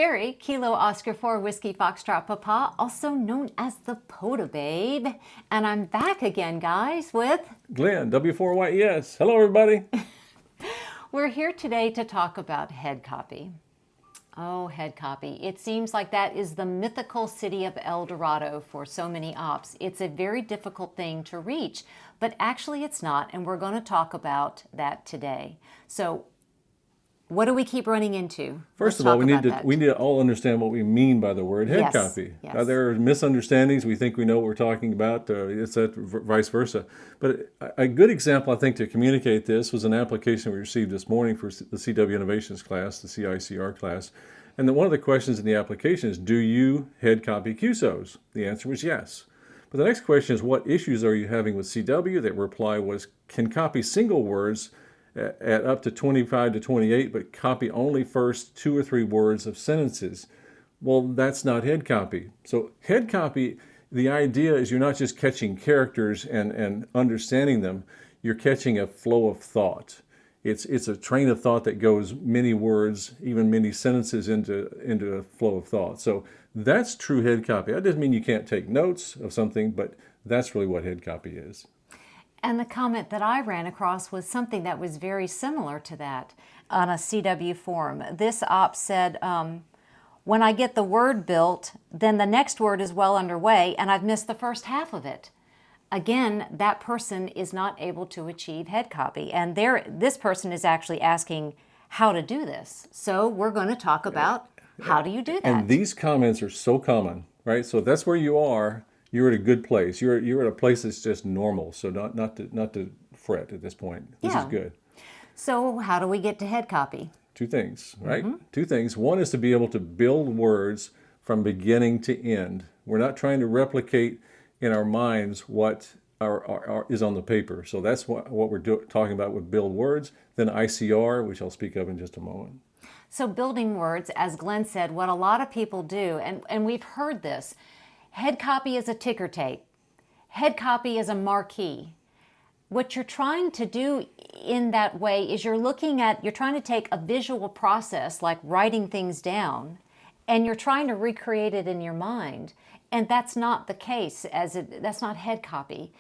Terry, Kilo Oscar 4 Whiskey Foxtrot Papa, also known as the POTA Babe. And I'm back again, guys, with Glenn, W4YES. Hello, everybody. We're here today to talk about head copy. Oh, head copy. It seems like that is the mythical city of El Dorado for so many ops. It's a very difficult thing to reach, but actually it's not, and we're going to talk about that today. So what do we keep running into? First of all, we need to all understand what we mean by the word head copy. Yes. Now, there are misunderstandings. We think we know what we're talking about. It's that vice versa. But a good example, I think, to communicate this was an application we received this morning for the CW Innovations class, the CICR class. And one of the questions in the application is, do you head copy QSOs? The answer was yes. But the next question is, what issues are you having with CW? The reply was, can copy single words at up to 25 to 28, but copy only first 2 or 3 words of sentences. Well, that's not head copy. So head copy, the idea is you're not just catching characters and understanding them, you're catching a flow of thought. It's a train of thought that goes many words, even many sentences into a flow of thought. So that's true head copy. That doesn't mean you can't take notes of something, but that's really what head copy is. And the comment that I ran across was something that was very similar to that on a CW forum. This op said, when I get the word built, then the next word is well underway, and I've missed the first half of it. Again, that person is not able to achieve head copy. And this person is actually asking how to do this. So we're going to talk about how do you do that. And these comments are so common, right? So that's where you are. You're at a good place. You're at a place that's just normal. So not to fret at this point. This is good. So how do we get to head copy? 2 things, right? 2 things. One is to be able to build words from beginning to end. We're not trying to replicate in our minds what is on the paper. So that's what we're talking about with build words. Then ICR, which I'll speak of in just a moment. So building words, as Glenn said, what a lot of people do, and we've heard this, head copy is a ticker tape. Head copy is a marquee. What you're trying to do in that way is you're trying to take a visual process like writing things down, and you're trying to recreate it in your mind. And that's not the case, that's not head copy.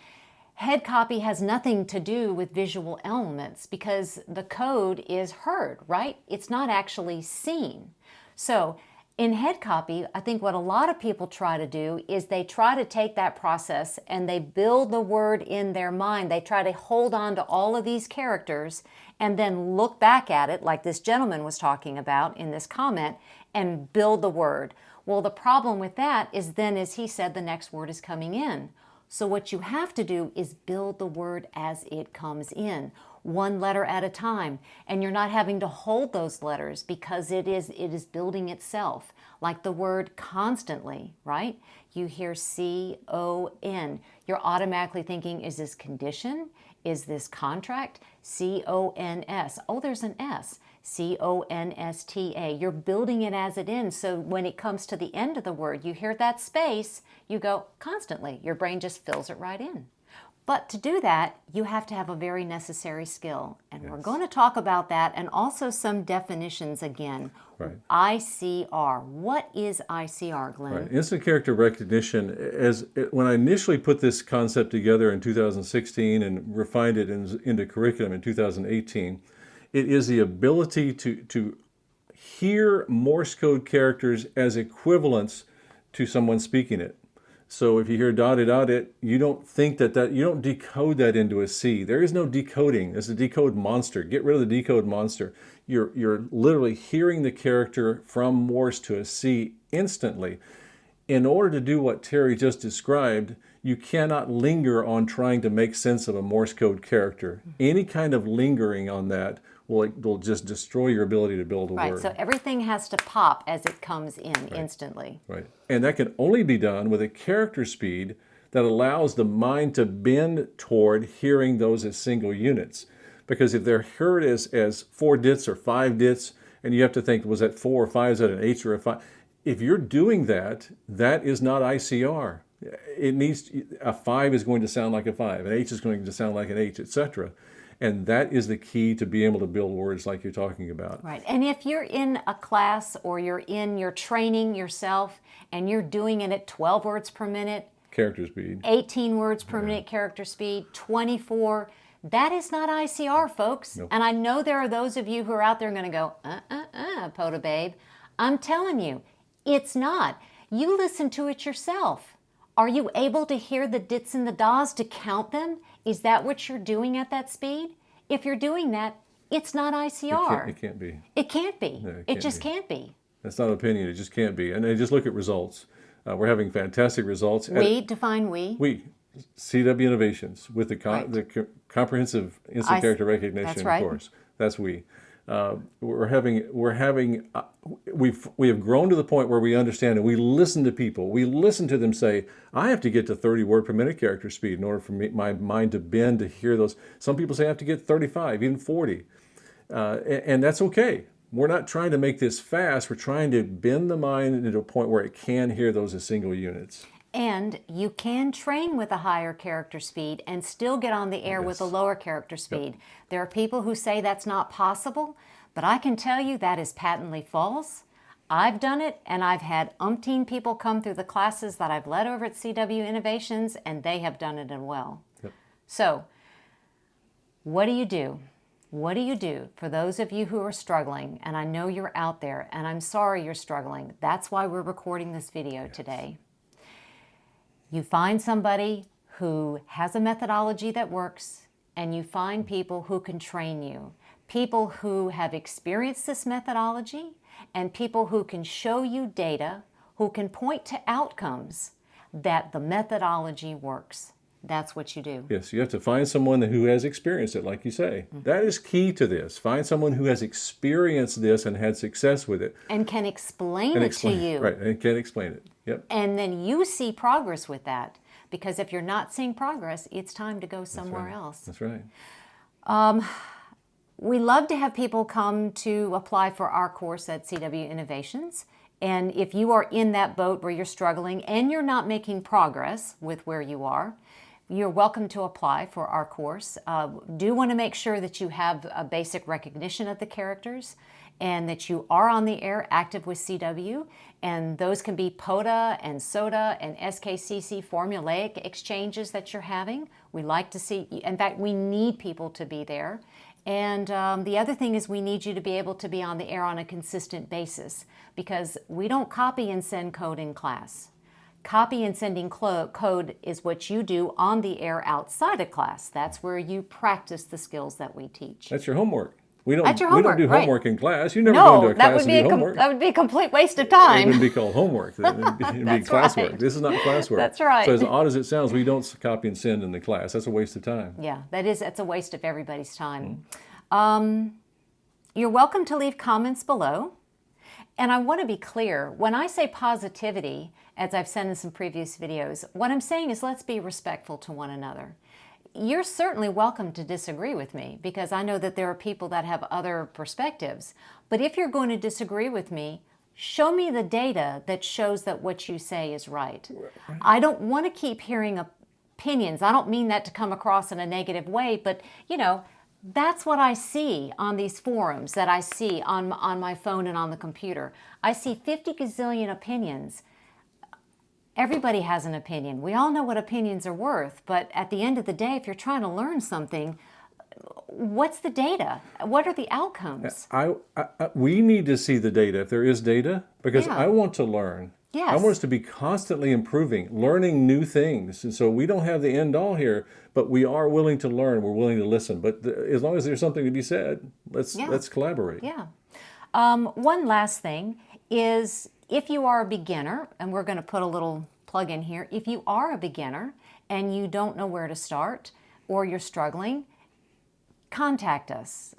Head copy has nothing to do with visual elements because the code is heard, right? It's not actually seen. So in head copy, I think what a lot of people try to do is they try to take that process and they build the word in their mind. They try to hold on to all of these characters and then look back at it like this gentleman was talking about in this comment and build the word. Well, the problem with that is then, as he said, the next word is coming in. So what you have to do is build the word as it comes in, 1 letter at a time. And you're not having to hold those letters because it is building itself. Like the word constantly, right? You hear C-O-N. You're automatically thinking, is this condition? Is this contract? C-O-N-S. Oh, there's an S. C-O-N-S-T-A. You're building it as it is. So when it comes to the end of the word, you hear that space, you go constantly. Your brain just fills it right in. But to do that, you have to have a very necessary skill. And we're going to talk about that and also some definitions again. Right. ICR. What is ICR, Glenn? Right. Instant character recognition, when I initially put this concept together in 2016 and refined it into curriculum in 2018, it is the ability to hear Morse code characters as equivalents to someone speaking it. So if you hear dotted it, you don't think you don't decode that into a C. There is no decoding. It's a decode monster. Get rid of the decode monster. You're literally hearing the character from Morse to a C instantly. In order to do what Terry just described, you cannot linger on trying to make sense of a Morse code character. Any kind of lingering on that will just destroy your ability to build a word. Right, so everything has to pop as it comes in instantly. Right, and that can only be done with a character speed that allows the mind to bend toward hearing those as single units. Because if they're heard as 4 dits or 5 dits, and you have to think, was that 4 or 5, is that an H or a 5? If you're doing that, that is not ICR. A 5 is going to sound like a 5, an H is going to sound like an H, etc. And that is the key to being able to build words like you're talking about. Right. And if you're in a class or you're in your training yourself and you're doing it at 12 words per minute, Character speed. 18 words per minute character speed, 24, that is not ICR, folks. Nope. And I know there are those of you who are out there going to go, POTA Babe. I'm telling you, it's not. You listen to it yourself. Are you able to hear the dits and the das to count them? Is that what you're doing at that speed? If you're doing that, it's not ICR. It can't be. It can't be. No, it just can't be. That's not an opinion. It just can't be. And then just look at results. We're having fantastic results. We, define we. We, CW Innovations, with the comprehensive instant character recognition, That's right. of course. That's we. We have grown to the point where we understand and we listen to people. We listen to them say, I have to get to 30 word per minute character speed in order for my mind to bend to hear those. Some people say I have to get 35, even 40. And that's okay. We're not trying to make this fast. We're trying to bend the mind into a point where it can hear those as single units. And you can train with a higher character speed and still get on the air with a lower character speed. Yep. There are people who say that's not possible, but I can tell you that is patently false. I've done it, and I've had umpteen people come through the classes that I've led over at CW Innovations, and they have done it as well. Yep. So, what do you do? What do you do for those of you who are struggling? And I know you're out there, and I'm sorry you're struggling. That's why we're recording this video today. You find somebody who has a methodology that works, and you find people who can train you. People who have experienced this methodology, and people who can show you data, who can point to outcomes that the methodology works. That's what you do. Yes, you have to find someone who has experienced it, like you say. Mm-hmm. That is key to this. Find someone who has experienced this and had success with it. And can explain it to you. Right, and can explain it. Yep. And then you see progress with that. Because if you're not seeing progress, it's time to go somewhere else. That's right. We love to have people come to apply for our course at CW Innovations. And if you are in that boat where you're struggling and you're not making progress with where you are, you're welcome to apply for our course. Do want to make sure that you have a basic recognition of the characters and that you are on the air active with CW. And those can be POTA and SOTA and SKCC formulaic exchanges that you're having. We like to see, in fact, we need people to be there. And the other thing is we need you to be able to be on the air on a consistent basis because we don't copy and send code in class. Copy and sending code is what you do on the air outside of class. That's where you practice the skills that we teach. That's your homework. We don't do right. homework in class. You never go into a class and do homework. That would be a complete waste of time. It wouldn't be called homework. It'd be classwork. Right. This is not classwork. That's right. So as odd as it sounds, we don't copy and send in the class. That's a waste of time. Yeah, that's a waste of everybody's time. Mm-hmm. You're welcome to leave comments below. And I want to be clear, when I say positivity, as I've said in some previous videos, what I'm saying is let's be respectful to one another. You're certainly welcome to disagree with me because I know that there are people that have other perspectives. But if you're going to disagree with me, show me the data that shows that what you say is right. I don't want to keep hearing opinions. I don't mean that to come across in a negative way, but you know, that's what I see on these forums that I see on my phone and on the computer. I see 50 gazillion opinions. Everybody has an opinion. We all know what opinions are worth, but at the end of the day, if you're trying to learn something, what's the data? What are the outcomes? We need to see the data, if there is data, because I want to learn. Yes. I want us to be constantly improving, learning new things. And so we don't have the end all here, but we are willing to learn. We're willing to listen. But as long as there's something to be said, let's collaborate. Yeah. One last thing is if you are a beginner, and we're going to put a little plug in here, if you are a beginner and you don't know where to start or you're struggling, contact us.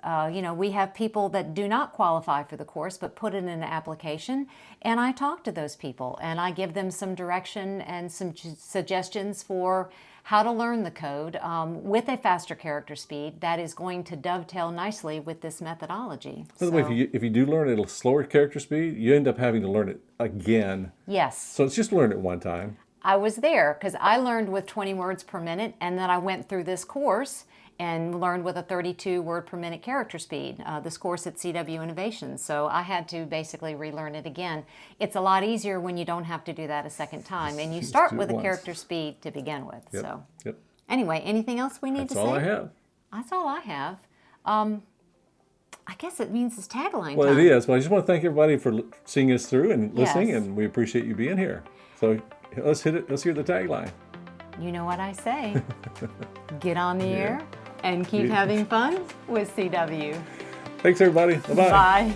We have people that do not qualify for the course but put it in an application, and I talk to those people and I give them some direction and some suggestions for how to learn the code with a faster character speed that is going to dovetail nicely with this methodology. By the way, if you do learn at a slower character speed, you end up having to learn it again. Yes. So it's just learn it one time. I was there because I learned with 20 words per minute, and then I went through this course and learned with a 32 word per minute character speed, this course at CW Innovations. So I had to basically relearn it again. It's a lot easier when you don't have to do that a second time, and you Just start do it with a once. character speed to begin with. Yep. So Yep. anyway, anything else we need That's to all say? I have. That's all I have. I guess it means it's tagline Well, time. it is. Well, I just want to thank everybody for seeing us through and listening, Yes. and we appreciate you being here. So let's hit it. Let's hear the tagline. You know what I say. Get on the air and keep having fun with CW. Thanks, everybody. Bye-bye. Bye.